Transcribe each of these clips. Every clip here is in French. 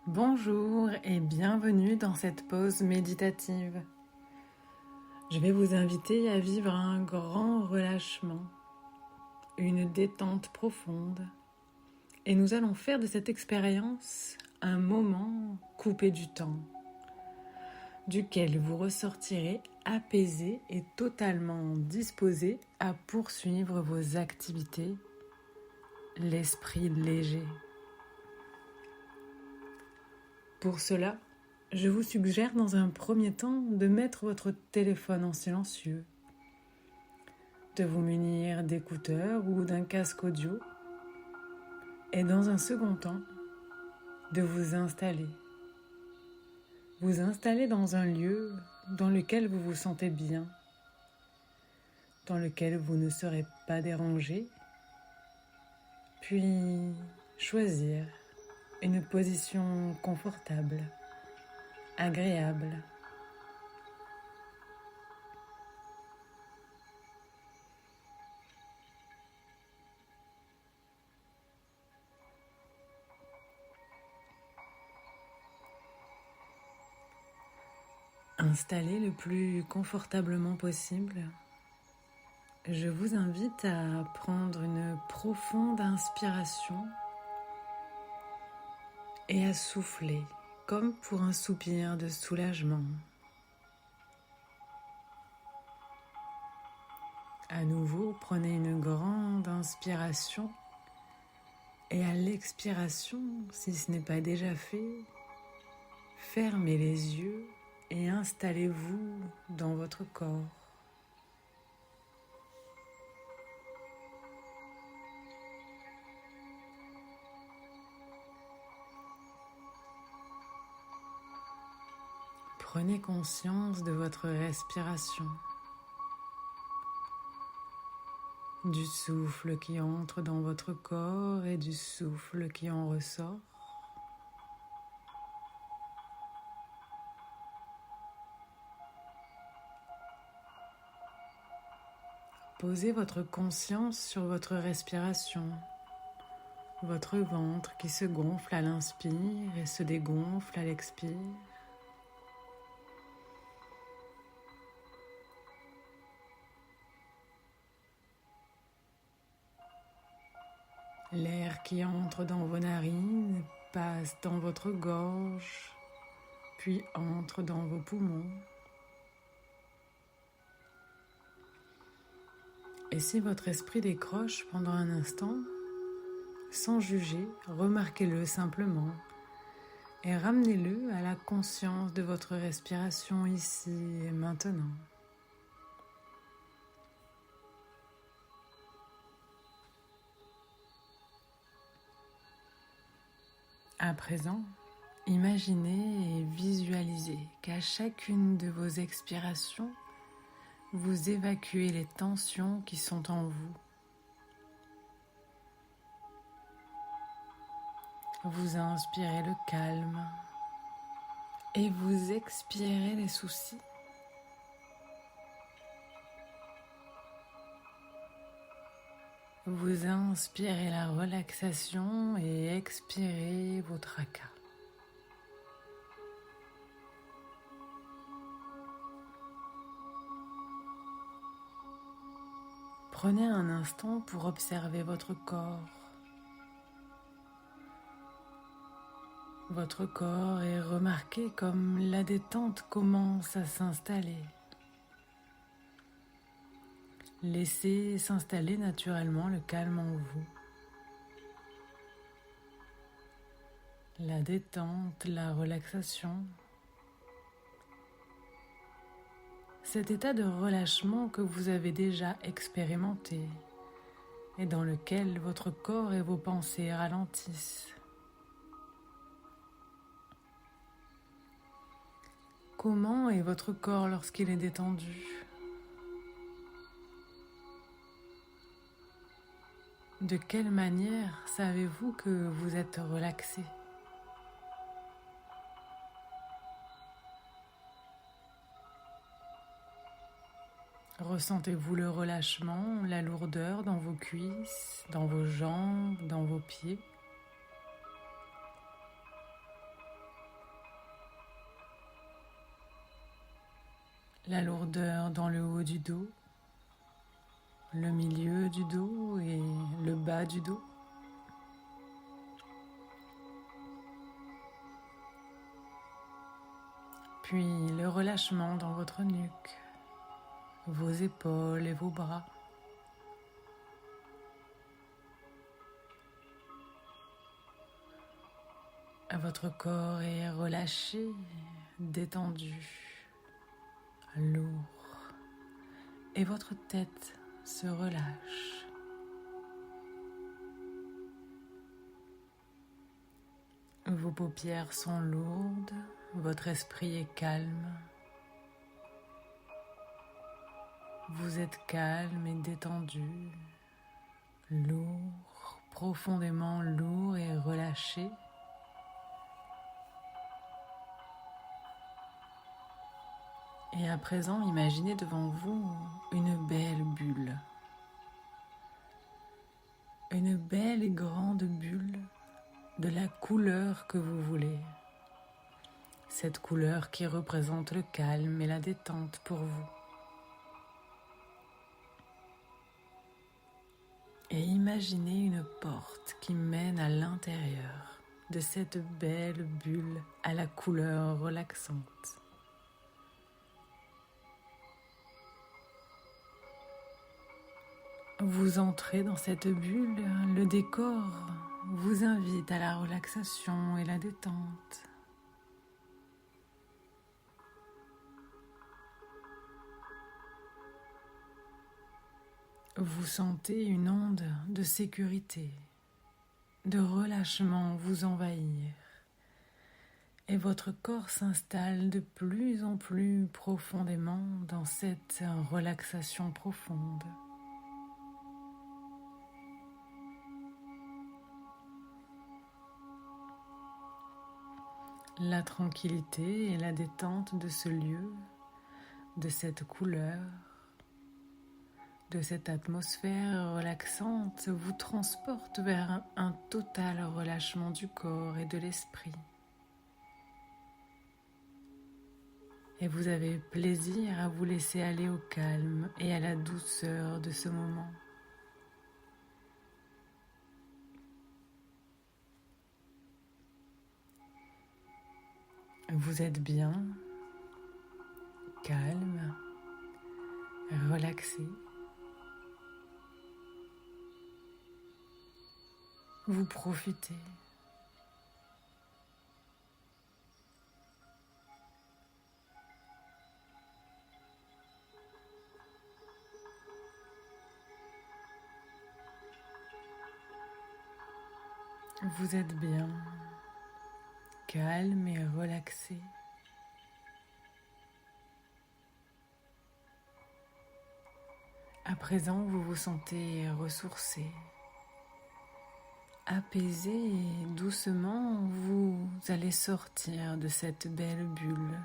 Bonjour et bienvenue dans cette pause méditative. Je vais vous inviter à vivre un grand relâchement, une détente profonde, et nous allons faire de cette expérience un moment coupé du temps, duquel vous ressortirez apaisé et totalement disposé à poursuivre vos activités, l'esprit léger. Pour cela, je vous suggère dans un premier temps de mettre votre téléphone en silencieux, de vous munir d'écouteurs ou d'un casque audio et dans un second temps, de vous installer. Vous installer dans un lieu dans lequel vous vous sentez bien, dans lequel vous ne serez pas dérangé, puis choisir une position confortable, agréable. Installé le plus confortablement possible, je vous invite à prendre une profonde inspiration et à souffler comme pour un soupir de soulagement. À nouveau, prenez une grande inspiration et à l'expiration, si ce n'est pas déjà fait, fermez les yeux et installez-vous dans votre corps. Prenez conscience de votre respiration, du souffle qui entre dans votre corps et du souffle qui en ressort. Posez votre conscience sur votre respiration, votre ventre qui se gonfle à l'inspire et se dégonfle à l'expire. L'air qui entre dans vos narines passe dans votre gorge, puis entre dans vos poumons. Et si votre esprit décroche pendant un instant, sans juger, remarquez-le simplement et ramenez-le à la conscience de votre respiration ici et maintenant. À présent, imaginez et visualisez qu'à chacune de vos expirations, vous évacuez les tensions qui sont en vous. Vous inspirez le calme et vous expirez les soucis. Vous inspirez la relaxation et expirez vos tracas. Prenez un instant pour observer votre corps. Votre corps et remarquez comme la détente commence à s'installer. Laissez s'installer naturellement le calme en vous. La détente, la relaxation. Cet état de relâchement que vous avez déjà expérimenté et dans lequel votre corps et vos pensées ralentissent. Comment est votre corps lorsqu'il est détendu ? De quelle manière savez-vous que vous êtes relaxé ? Ressentez-vous le relâchement, la lourdeur dans vos cuisses, dans vos jambes, dans vos pieds ? la lourdeur dans le haut du dos, le milieu du dos et le bas du dos. Puis le relâchement dans votre nuque, vos épaules et vos bras. Votre corps est relâché, détendu, lourd, et votre tête se relâche. Vos paupières sont lourdes, votre esprit est calme. Vous êtes calme et détendu, lourd, profondément lourd et relâché. Et à présent, imaginez devant vous une belle bulle. Une belle et grande bulle de la couleur que vous voulez. Cette couleur qui représente le calme et la détente pour vous. Et imaginez une porte qui mène à l'intérieur de cette belle bulle à la couleur relaxante. Vous entrez dans cette bulle, le décor vous invite à la relaxation et la détente. Vous sentez une onde de sécurité, de relâchement vous envahir et votre corps s'installe de plus en plus profondément dans cette relaxation profonde. La tranquillité et la détente de ce lieu, de cette couleur, de cette atmosphère relaxante vous transporte vers un total relâchement du corps et de l'esprit. Et vous avez plaisir à vous laisser aller au calme et à la douceur de ce moment. Vous êtes bien, calme, relaxé. Vous profitez. Vous êtes bien, calme et relaxé. À présent, vous vous sentez ressourcé, apaisé et doucement, vous allez sortir de cette belle bulle.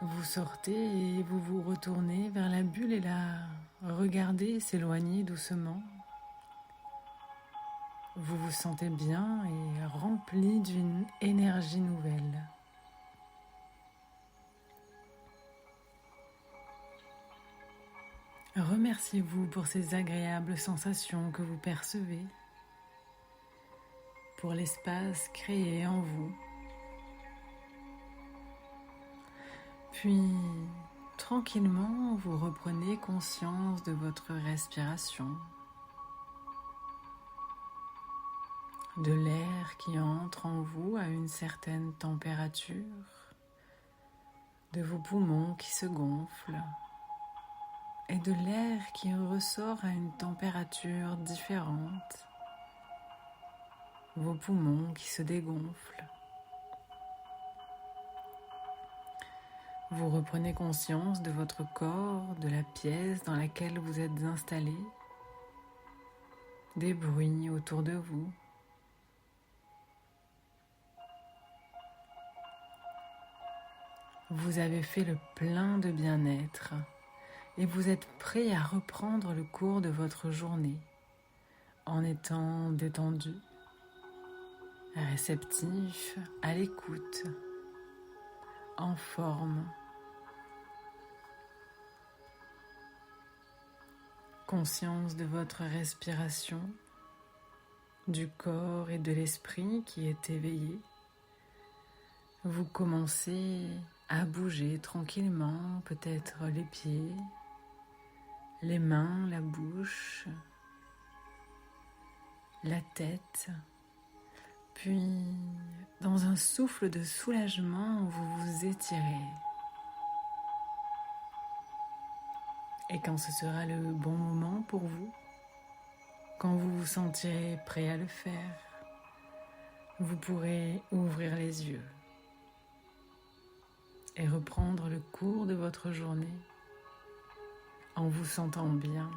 Vous sortez et vous vous retournez vers la bulle et la regardez s'éloigner doucement. Vous vous sentez bien et rempli d'une énergie nouvelle. Remerciez-vous pour ces agréables sensations que vous percevez, pour l'espace créé en vous. Puis, tranquillement, vous reprenez conscience de votre respiration, de l'air qui entre en vous à une certaine température, de vos poumons qui se gonflent, et de l'air qui ressort à une température différente, vos poumons qui se dégonflent. Vous reprenez conscience de votre corps, de la pièce dans laquelle vous êtes installé, des bruits autour de vous. Vous avez fait le plein de bien-être et vous êtes prêt à reprendre le cours de votre journée en étant détendu, réceptif, à l'écoute en forme. Conscience de votre respiration, du corps et de l'esprit qui est éveillé. Vous commencez à bouger tranquillement, peut-être les pieds, les mains, la bouche, la tête. Puis, dans un souffle de soulagement, vous vous étirez. Et quand ce sera le bon moment pour vous, quand vous vous sentirez prêt à le faire, vous pourrez ouvrir les yeux et reprendre le cours de votre journée en vous sentant bien.